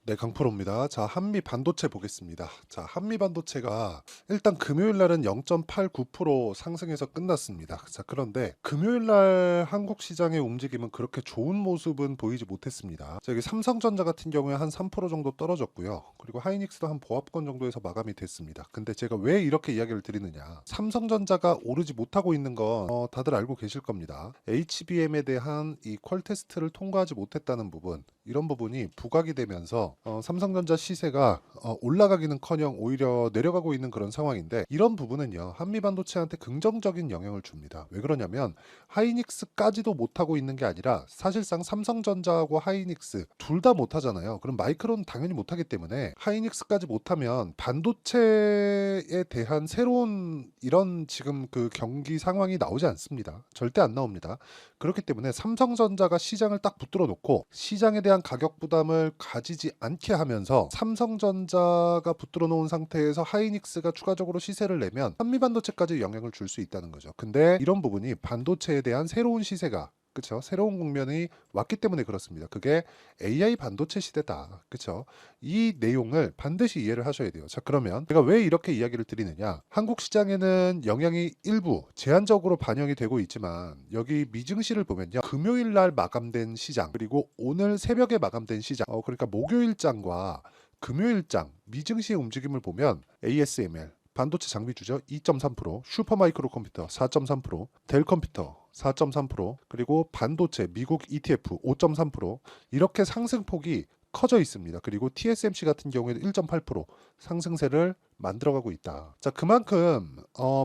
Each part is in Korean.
네, 강프로입니다. 자, 한미 반도체 보겠습니다. 자, 한미 반도체가 일단 금요일 날은 0.89% 상승해서 끝났습니다. 자, 그런데 금요일 날 한국 시장의 움직임은 그렇게 좋은 모습은 보이지 못했습니다. 자, 여기 삼성전자 같은 경우에 한 3% 정도 떨어졌고요. 그리고 하이닉스도 한 보합권 정도에서 마감이 됐습니다. 근데 제가 왜 이렇게 이야기를 드리느냐? 삼성전자가 오르지 못하고 있는 건 다들 알고 계실 겁니다. HBM에 대한 이 퀄 테스트를 통과하지 못했다는 부분, 이런 부분이 부각이 되면서 삼성전자 시세가 올라가기는커녕 오히려 내려가고 있는 그런 상황인데, 이런 부분은요 한미 반도체한테 긍정적인 영향을 줍니다. 왜 그러냐면 하이닉스까지도 못하고 있는 게 아니라 사실상 삼성전자하고 하이닉스 둘 다 못하잖아요. 그럼 마이크론 당연히 못하기 때문에 하이닉스까지 못하면 반도체에 대한 새로운 이런 지금 그 경기 상황이 나오지 않습니다. 절대 안 나옵니다. 그렇기 때문에 삼성전자가 시장을 딱 붙들어 놓고 시장에 대한 가격 부담을 가지지 않게 하면서 삼성전자가 붙들어 놓은 상태에서 하이닉스가 추가적으로 시세를 내면 한미반도체까지 영향을 줄 수 있다는 거죠. 근데 이런 부분이 반도체에 대한 새로운 시세가, 그쵸, 새로운 국면이 왔기 때문에 그렇습니다. 그게 AI 반도체 시대다. 그쵸? 이 내용을 반드시 이해를 하셔야 돼요. 자, 그러면 제가 왜 이렇게 이야기를 드리느냐? 한국 시장에는 영향이 일부 제한적으로 반영이 되고 있지만, 여기 미증시를 보면요, 금요일 날 마감된 시장, 그리고 오늘 새벽에 마감된 시장, 그러니까 목요일장과 금요일장 미증시의 움직임을 보면 ASML 반도체 장비주죠, 2.3%, 슈퍼마이크로 컴퓨터 4.3%, 델 컴퓨터 4.3%, 그리고 반도체 미국 ETF 5.3%, 이렇게 상승폭이 커져 있습니다. 그리고 TSMC 같은 경우에도 1.8% 상승세를 만들어가고 있다. 자, 그만큼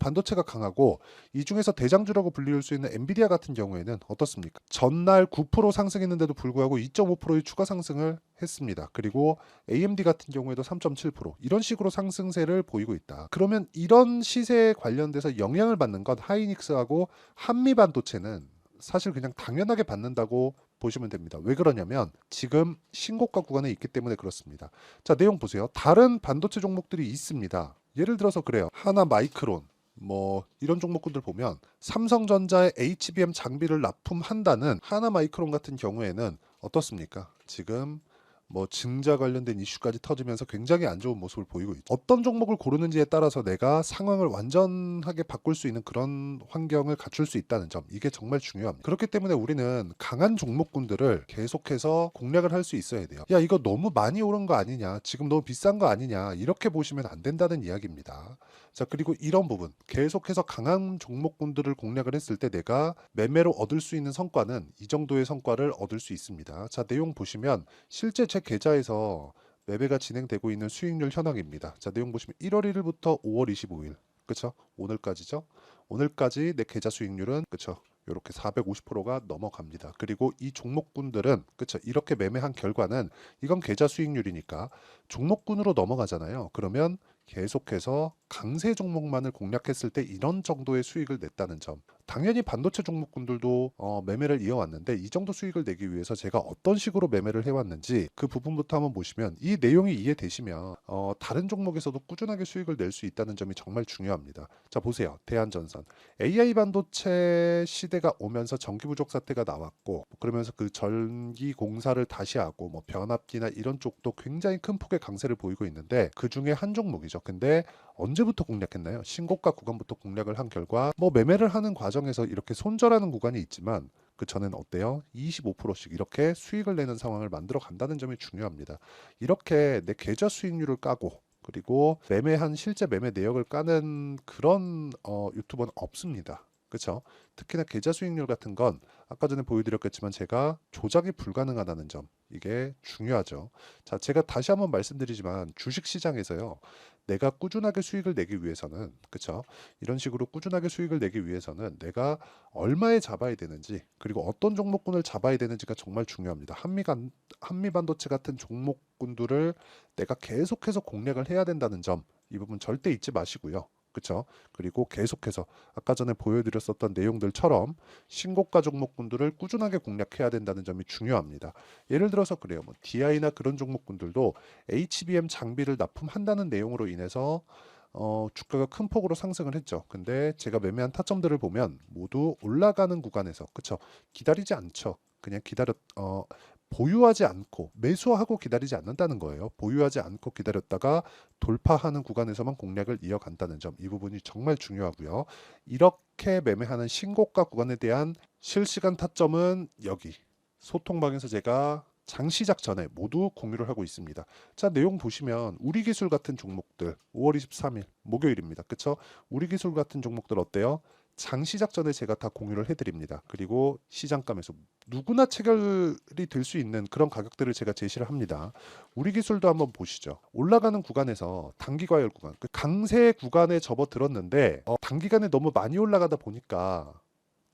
반도체가 강하고, 이 중에서 대장주라고 불릴 수 있는 엔비디아 같은 경우에는 어떻습니까? 전날 9% 상승했는데도 불구하고 2.5%의 추가 상승을 했습니다. 그리고 AMD 같은 경우에도 3.7% 이런 식으로 상승세를 보이고 있다. 그러면 이런 시세에 관련돼서 영향을 받는 건 하이닉스하고 한미 반도체는 사실 그냥 당연하게 받는다고 보시면 됩니다. 왜 그러냐면 지금 신고가 구간에 있기 때문에 그렇습니다. 자, 내용 보세요. 다른 반도체 종목들이 있습니다. 예를 들어서 그래요. 하나 마이크론, 뭐 이런 종목군들 보면 삼성전자의 HBM 장비를 납품한다는 하나 마이크론 같은 경우에는 어떻습니까? 지금 뭐 증자 관련된 이슈까지 터지면서 굉장히 안 좋은 모습을 보이고 있죠. 어떤 종목을 고르는지에 따라서 내가 상황을 완전하게 바꿀 수 있는 그런 환경을 갖출 수 있다는 점, 이게 정말 중요합니다. 그렇기 때문에 우리는 강한 종목군들을 계속해서 공략을 할 수 있어야 돼요. 야, 이거 너무 많이 오른 거 아니냐, 지금 너무 비싼 거 아니냐, 이렇게 보시면 안 된다는 이야기입니다. 자, 그리고 이런 부분, 계속해서 강한 종목군들을 공략을 했을 때 내가 매매로 얻을 수 있는 성과는 이 정도의 성과를 얻을 수 있습니다. 자, 내용 보시면 실제 제 계좌에서 매매가 진행되고 있는 수익률 현황입니다. 자, 내용 보시면 1월 1일부터 5월 25일, 그쵸? 오늘까지죠? 오늘까지 내 계좌 수익률은, 그쵸, 이렇게 450%가 넘어갑니다. 그리고 이 종목군들은, 그쵸, 이렇게 매매한 결과는 이건 계좌 수익률이니까 종목군으로 넘어가잖아요. 그러면 계속해서 강세 종목만을 공략했을 때 이런 정도의 수익을 냈다는 점, 당연히 반도체 종목군들도 매매를 이어왔는데 이 정도 수익을 내기 위해서 제가 어떤 식으로 매매를 해왔는지 그 부분부터 한번 보시면, 이 내용이 이해되시면 다른 종목에서도 꾸준하게 수익을 낼 수 있다는 점이 정말 중요합니다. 자, 보세요. 대한전선, AI 반도체 시대가 오면서 전기 부족 사태가 나왔고, 그러면서 그 전기 공사를 다시 하고 뭐 변압기나 이런 쪽도 굉장히 큰 폭의 강세를 보이고 있는데, 그 중에 한 종목이죠. 근데 언제부터 공략했나요? 신고가 구간부터 공략을 한 결과, 뭐 매매를 하는 과정에서 이렇게 손절하는 구간이 있지만 그 전에는 어때요? 25%씩 이렇게 수익을 내는 상황을 만들어 간다는 점이 중요합니다. 이렇게 내 계좌 수익률을 까고, 그리고 매매한 실제 매매 내역을 까는 그런 유튜버는 없습니다. 그렇죠? 특히나 계좌 수익률 같은 건 아까 전에 보여드렸겠지만 제가 조작이 불가능하다는 점, 이게 중요하죠. 자, 제가 다시 한번 말씀드리지만 주식 시장에서요, 내가 꾸준하게 수익을 내기 위해서는, 그쵸, 이런 식으로 꾸준하게 수익을 내기 위해서는 내가 얼마에 잡아야 되는지, 그리고 어떤 종목군을 잡아야 되는지가 정말 중요합니다. 한미 반도체 같은 종목군들을 내가 계속해서 공략을 해야 된다는 점, 이 부분 절대 잊지 마시고요. 그쵸? 그리고 계속해서 아까 전에 보여드렸었던 내용들처럼 신고가 종목군들을 꾸준하게 공략해야 된다는 점이 중요합니다. 예를 들어서 그래요. 뭐 DI나 그런 종목군들도 HBM 장비를 납품한다는 내용으로 인해서 주가가 큰 폭으로 상승을 했죠. 근데 제가 매매한 타점들을 보면 모두 올라가는 구간에서, 그쵸, 기다리지 않죠. 그냥 보유하지 않고 매수하고 기다리지 않는다는 거예요. 보유하지 않고 기다렸다가 돌파하는 구간에서만 공략을 이어간다는 점, 이 부분이 정말 중요하고요. 이렇게 매매하는 신고가 구간에 대한 실시간 타점은 여기 소통방에서 제가 장 시작 전에 모두 공유를 하고 있습니다. 자, 내용 보시면 우리기술 같은 종목들 5월 23일 목요일입니다. 그쵸? 우리기술 같은 종목들 어때요? 장 시작 전에 제가 다 공유를 해드립니다. 그리고 시장감에서 누구나 체결이 될 수 있는 그런 가격들을 제가 제시를 합니다. 우리 기술도 한번 보시죠. 올라가는 구간에서 단기 과열 구간, 그 강세 구간에 접어들었는데 단기간에 너무 많이 올라가다 보니까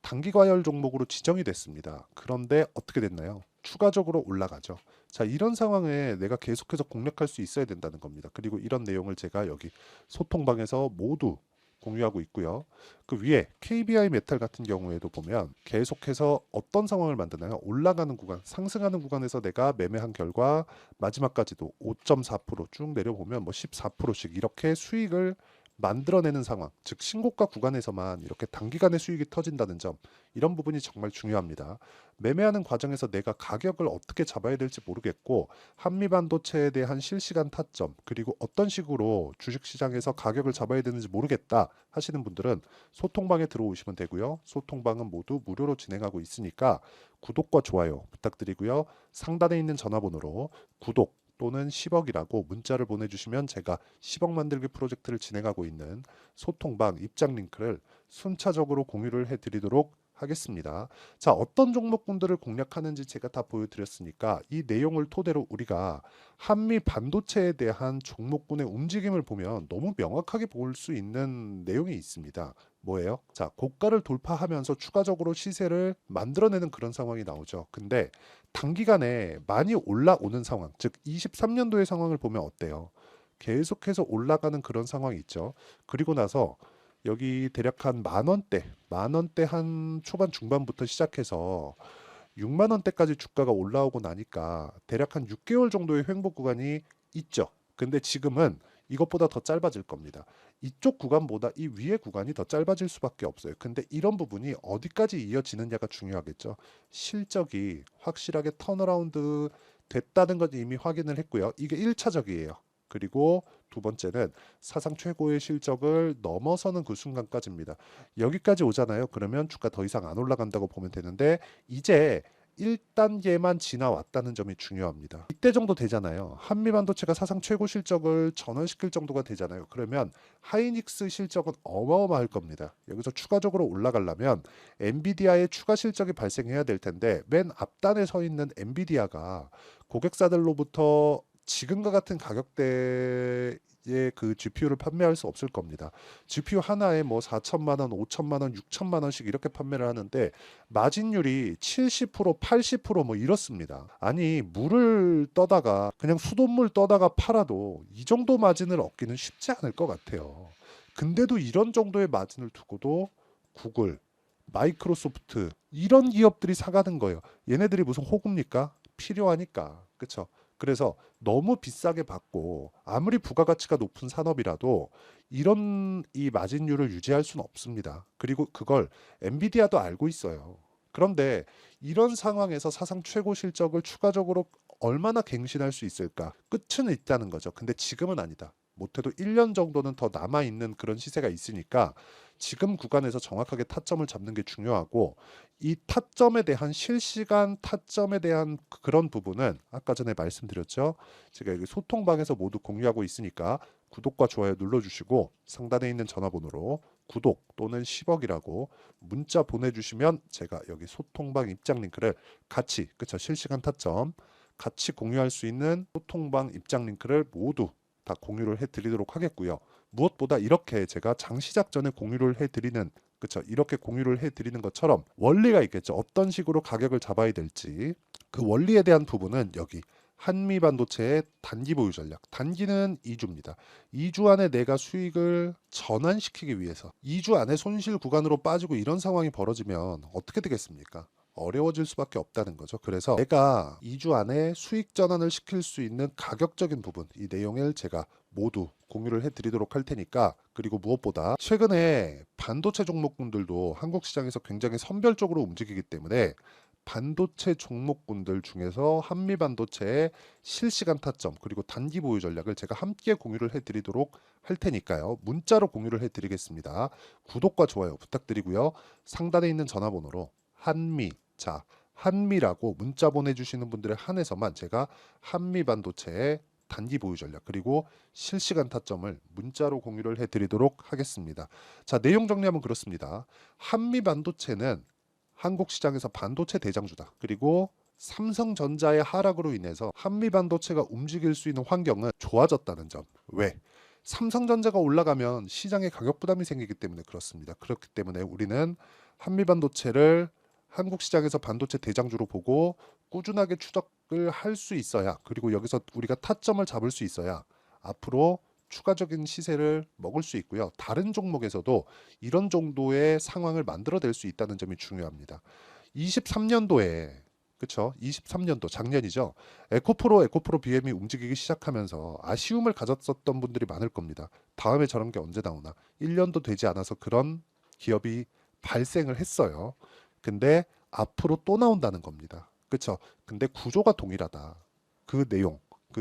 단기 과열 종목으로 지정이 됐습니다. 그런데 어떻게 됐나요? 추가적으로 올라가죠. 자, 이런 상황에 내가 계속해서 공략할 수 있어야 된다는 겁니다. 그리고 이런 내용을 제가 여기 소통방에서 모두 공유하고 있고요. 그 위에 KBI 메탈 같은 경우에도 보면 계속해서 어떤 상황을 만드나요? 올라가는 구간, 상승하는 구간에서 내가 매매한 결과 마지막까지도 5.4%쭉 내려보면 뭐 14%씩 이렇게 수익을 만들어내는 상황, 즉 신고가 구간에서만 이렇게 단기간에 수익이 터진다는 점, 이런 부분이 정말 중요합니다. 매매하는 과정에서 내가 가격을 어떻게 잡아야 될지 모르겠고 한미반도체에 대한 실시간 타점, 그리고 어떤 식으로 주식시장에서 가격을 잡아야 되는지 모르겠다 하시는 분들은 소통방에 들어오시면 되고요. 소통방은 모두 무료로 진행하고 있으니까 구독과 좋아요 부탁드리고요. 상단에 있는 전화번호로 구독 또는 10억이라고 문자를 보내주시면 제가 10억 만들기 프로젝트를 진행하고 있는 소통방 입장 링크를 순차적으로 공유를 해드리도록 하겠습니다. 자, 어떤 종목군들을 공략하는지 제가 다 보여드렸으니까 이 내용을 토대로 우리가 한미 반도체에 대한 종목군의 움직임을 보면 너무 명확하게 볼 수 있는 내용이 있습니다. 뭐예요? 자, 고가를 돌파하면서 추가적으로 시세를 만들어내는 그런 상황이 나오죠. 근데 단기간에 많이 올라오는 상황, 즉 23년도의 상황을 보면 어때요? 계속해서 올라가는 그런 상황이 있죠. 그리고 나서 여기 대략 한 만 원대 한 초반 중반부터 시작해서 6만 원대까지 주가가 올라오고 나니까 대략 한 6개월 정도의 횡보 구간이 있죠. 근데 지금은 이것보다 더 짧아질 겁니다. 이쪽 구간보다 이 위의 구간이 더 짧아질 수밖에 없어요. 근데 이런 부분이 어디까지 이어지느냐가 중요하겠죠. 실적이 확실하게 턴어라운드 됐다는 건 이미 확인을 했고요. 이게 1차적이에요. 그리고 두 번째는 사상 최고의 실적을 넘어서는 그 순간까지입니다. 여기까지 오잖아요. 그러면 주가 더 이상 안 올라간다고 보면 되는데 이제 1단계만 지나왔다는 점이 중요합니다. 이때 정도 되잖아요. 한미반도체가 사상 최고 실적을 전환시킬 정도가 되잖아요. 그러면 하이닉스 실적은 어마어마할 겁니다. 여기서 추가적으로 올라가려면 엔비디아의 추가 실적이 발생해야 될 텐데 맨 앞단에 서 있는 엔비디아가 고객사들로부터 지금과 같은 가격대의 그 GPU를 판매할 수 없을 겁니다. GPU 하나에 뭐 4천만 원, 5천만 원, 6천만 원씩 이렇게 판매를 하는데 마진율이 70%, 80%뭐 이렇습니다. 아니, 물을 떠다가 그냥 수돗물 떠다가 팔아도 이 정도 마진을 얻기는 쉽지 않을 것 같아요. 근데도 이런 정도의 마진을 두고도 구글, 마이크로소프트 이런 기업들이 사가는 거예요. 얘네들이 무슨 호구입니까? 필요하니까. 그쵸? 그래서 너무 비싸게 받고 아무리 부가가치가 높은 산업이라도 이런 이 마진율을 유지할 수는 없습니다. 그리고 그걸 엔비디아도 알고 있어요. 그런데 이런 상황에서 사상 최고 실적을 추가적으로 얼마나 갱신할 수 있을까? 끝은 있다는 거죠. 근데 지금은 아니다. 못해도 1년 정도는 더 남아있는 그런 시세가 있으니까 지금 구간에서 정확하게 타점을 잡는 게 중요하고 이 타점에 대한 실시간 타점에 대한 그런 부분은 아까 전에 말씀드렸죠. 제가 여기 소통방에서 모두 공유하고 있으니까 구독과 좋아요 눌러주시고 상단에 있는 전화번호로 구독 또는 10억이라고 문자 보내주시면 제가 여기 소통방 입장 링크를 같이 그쵸 실시간 타점 같이 공유할 수 있는 소통방 입장 링크를 모두 다 공유를 해드리도록 하겠고요. 무엇보다 이렇게 제가 장 시작 전에 공유를 해드리는 그렇죠. 이렇게 공유를 해드리는 것처럼 원리가 있겠죠. 어떤 식으로 가격을 잡아야 될지 그 원리에 대한 부분은 여기 한미 반도체의 단기 보유 전략. 단기는 2주입니다. 2주 안에 내가 수익을 전환시키기 위해서 2주 안에 손실 구간으로 빠지고 이런 상황이 벌어지면 어떻게 되겠습니까? 어려워질 수밖에 없다는 거죠. 그래서 내가 2주 안에 수익 전환을 시킬 수 있는 가격적인 부분, 이 내용을 제가 모두 공유를 해드리도록 할 테니까 그리고 무엇보다 최근에 반도체 종목군들도 한국 시장에서 굉장히 선별적으로 움직이기 때문에 반도체 종목군들 중에서 한미반도체의 실시간 타점 그리고 단기 보유 전략을 제가 함께 공유를 해드리도록 할 테니까요. 문자로 공유를 해드리겠습니다. 구독과 좋아요 부탁드리고요. 상단에 있는 전화번호로 한미라고 문자 보내주시는 분들에 한해서만 제가 한미반도체의 단기 보유 전략 그리고 실시간 타점을 문자로 공유를 해드리도록 하겠습니다. 자, 내용 정리하면 그렇습니다. 한미반도체는 한국 시장에서 반도체 대장주다. 그리고 삼성전자의 하락으로 인해서 한미반도체가 움직일 수 있는 환경은 좋아졌다는 점. 왜? 삼성전자가 올라가면 시장에 가격 부담이 생기기 때문에 그렇습니다. 그렇기 때문에 우리는 한미반도체를 한국 시장에서 반도체 대장주로 보고 꾸준하게 추적을 할 수 있어야, 그리고 여기서 우리가 타점을 잡을 수 있어야 앞으로 추가적인 시세를 먹을 수 있고요. 다른 종목에서도 이런 정도의 상황을 만들어낼 수 있다는 점이 중요합니다. 23년도에 그쵸? 23년도 작년이죠. 에코프로 BM이 움직이기 시작하면서 아쉬움을 가졌었던 분들이 많을 겁니다. 다음에 저런 게 언제 나오나? 1년도 되지 않아서 그런 기업이 발생을 했어요. 근데 앞으로 또 나온다는 겁니다. 그쵸? 근데 구조가 동일하다. 그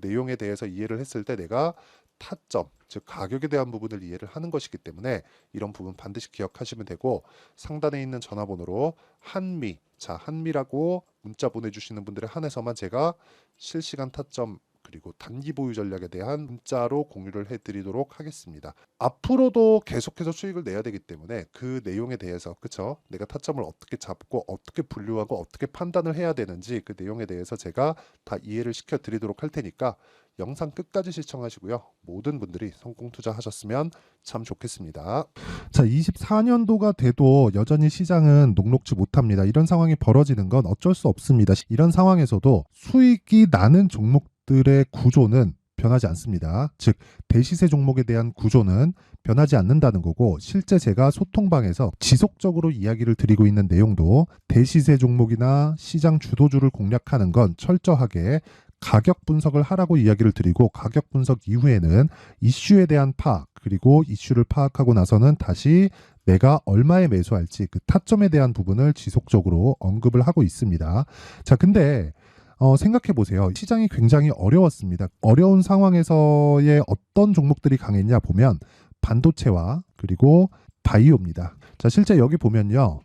내용에 대해서 이해를 했을 때 내가 타점, 즉 가격에 대한 부분을 이해를 하는 것이기 때문에 이런 부분 반드시 기억하시면 되고, 상단에 있는 전화번호로 한미라고 문자 보내주시는 분들에 한해서만 제가 실시간 타점 그리고 단기 보유 전략에 대한 문자로 공유를 해드리도록 하겠습니다. 앞으로도 계속해서 수익을 내야 되기 때문에 그 내용에 대해서 그쵸? 내가 타점을 어떻게 잡고 어떻게 분류하고 어떻게 판단을 해야 되는지 그 내용에 대해서 제가 다 이해를 시켜드리도록 할 테니까 영상 끝까지 시청하시고요. 모든 분들이 성공 투자하셨으면 참 좋겠습니다. 자, 24년도가 돼도 여전히 시장은 녹록지 못합니다. 이런 상황이 벌어지는 건 어쩔 수 없습니다. 이런 상황에서도 수익이 나는 종목들의 구조는 변하지 않습니다. 즉 대시세 종목에 대한 구조는 변하지 않는다는 거고, 실제 제가 소통방에서 지속적으로 이야기를 드리고 있는 내용도 대시세 종목이나 시장 주도주를 공략하는 건 철저하게 가격 분석을 하라고 이야기를 드리고, 가격 분석 이후에는 이슈에 대한 파악, 그리고 이슈를 파악하고 나서는 다시 내가 얼마에 매수할지 그 타점에 대한 부분을 지속적으로 언급을 하고 있습니다. 자, 근데 생각해 보세요. 시장이 굉장히 어려웠습니다. 어려운 상황에서의 어떤 종목들이 강했냐 보면 반도체와 그리고 바이오입니다. 자, 실제 여기 보면요.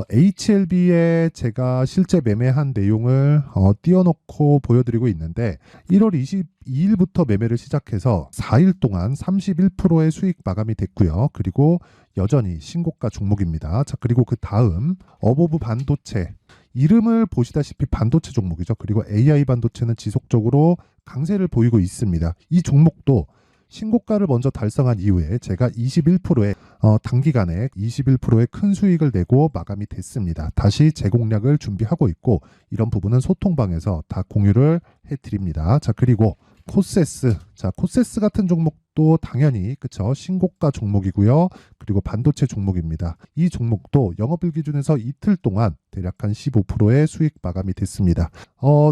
HLB에 제가 실제 매매한 내용을 띄워놓고 보여드리고 있는데, 1월 22일부터 매매를 시작해서 4일 동안 31%의 수익 마감이 됐고요. 그리고 여전히 신고가 종목입니다. 자, 그리고 그 다음 어보브 반도체, 이름을 보시다시피 반도체 종목이죠. 그리고 AI 반도체는 지속적으로 강세를 보이고 있습니다. 이 종목도 신고가를 먼저 달성한 이후에 제가 21%의 단기간에 21%의 큰 수익을 내고 마감이 됐습니다. 다시 재공략을 준비하고 있고, 이런 부분은 소통방에서 다 공유를 해드립니다. 자, 그리고 코세스, 자, 코세스 같은 종목도 당연히 그쵸, 신고가 종목이고요. 그리고 반도체 종목입니다. 이 종목도 영업일 기준에서 이틀 동안 대략 한 15%의 수익 마감이 됐습니다.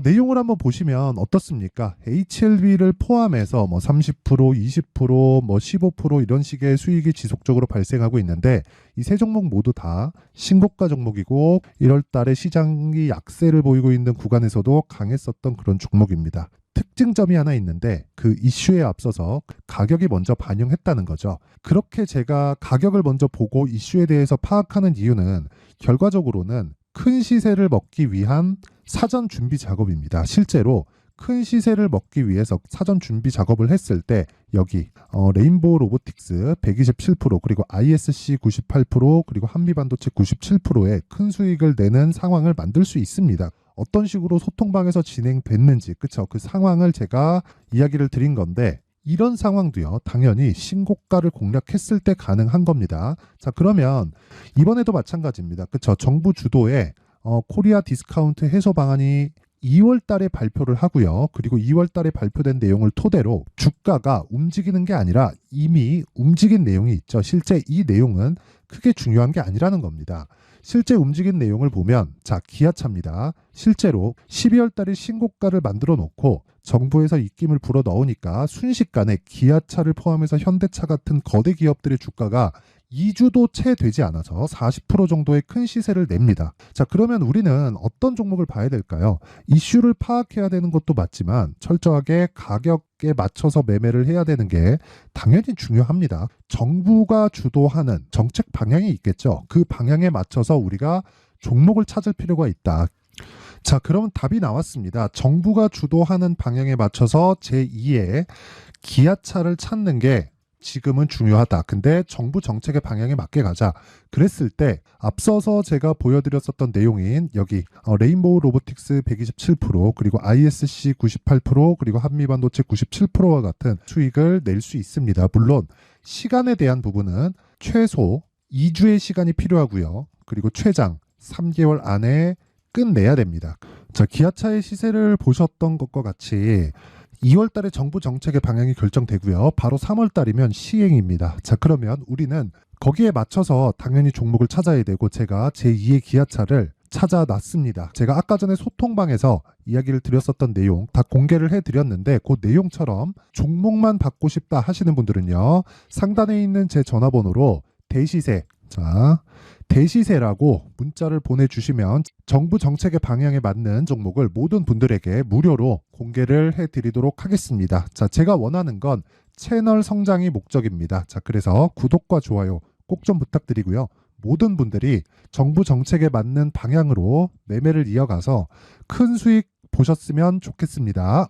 내용을 한번 보시면 어떻습니까? HLB를 포함해서 뭐 30%, 20%, 뭐 15% 이런 식의 수익이 지속적으로 발생하고 있는데, 이 세 종목 모두 다 신고가 종목이고 1월 달에 시장이 약세를 보이고 있는 구간에서도 강했었던 그런 종목입니다. 특징점이 하나 있는데, 그 이슈에 앞서서 가격이 먼저 반영했다는 거죠. 그렇게 제가 가격을 먼저 보고 이슈에 대해서 파악하는 이유는 결과적으로는 큰 시세를 먹기 위한 사전 준비 작업입니다. 실제로 큰 시세를 먹기 위해서 사전 준비 작업을 했을 때 여기 레인보우 로보틱스 127%, 그리고 ISC 98%, 그리고 한미반도체 97%의 큰 수익을 내는 상황을 만들 수 있습니다. 어떤 식으로 소통방에서 진행됐는지, 그쵸? 그 상황을 제가 이야기를 드린 건데, 이런 상황도요, 당연히 신고가를 공략했을 때 가능한 겁니다. 자, 그러면 이번에도 마찬가지입니다. 그쵸? 정부 주도의 코리아 디스카운트 해소 방안이 2월 달에 발표를 하고요. 그리고 2월 달에 발표된 내용을 토대로 주가가 움직이는 게 아니라 이미 움직인 내용이 있죠. 실제 이 내용은 크게 중요한 게 아니라는 겁니다. 실제 움직인 내용을 보면, 자, 기아차입니다. 실제로 12월 달에 신고가를 만들어 놓고 정부에서 입김을 불어 넣으니까 순식간에 기아차를 포함해서 현대차 같은 거대 기업들의 주가가 2주도 채 되지 않아서 40% 정도의 큰 시세를 냅니다. 자, 그러면 우리는 어떤 종목을 봐야 될까요? 이슈를 파악해야 되는 것도 맞지만 철저하게 가격에 맞춰서 매매를 해야 되는 게 당연히 중요합니다. 정부가 주도하는 정책 방향이 있겠죠. 그 방향에 맞춰서 우리가 종목을 찾을 필요가 있다. 자, 그러면 답이 나왔습니다. 정부가 주도하는 방향에 맞춰서 제2의 기아차를 찾는 게 지금은 중요하다. 근데 정부 정책의 방향에 맞게 가자. 그랬을 때 앞서서 제가 보여드렸었던 내용인 여기 레인보우 로보틱스 127% 그리고 ISC 98% 그리고 한미반도체 97%와 같은 수익을 낼 수 있습니다. 물론 시간에 대한 부분은 최소 2주의 시간이 필요하고요. 그리고 최장 3개월 안에 끝내야 됩니다. 자, 기아차의 시세를 보셨던 것과 같이 2월 달에 정부 정책의 방향이 결정되고요. 바로 3월 달이면 시행입니다. 자, 그러면 우리는 거기에 맞춰서 당연히 종목을 찾아야 되고 제가 제2의 기아차를 찾아놨습니다. 제가 아까 전에 소통방에서 이야기를 드렸었던 내용 다 공개를 해드렸는데 그 내용처럼 종목만 받고 싶다 하시는 분들은요. 상단에 있는 제 전화번호로 대시세, 자, 대시세라고 문자를 보내주시면 정부 정책의 방향에 맞는 종목을 모든 분들에게 무료로 공개를 해드리도록 하겠습니다. 자, 제가 원하는 건 채널 성장이 목적입니다. 자, 그래서 구독과 좋아요 꼭 좀 부탁드리고요. 모든 분들이 정부 정책에 맞는 방향으로 매매를 이어가서 큰 수익 보셨으면 좋겠습니다.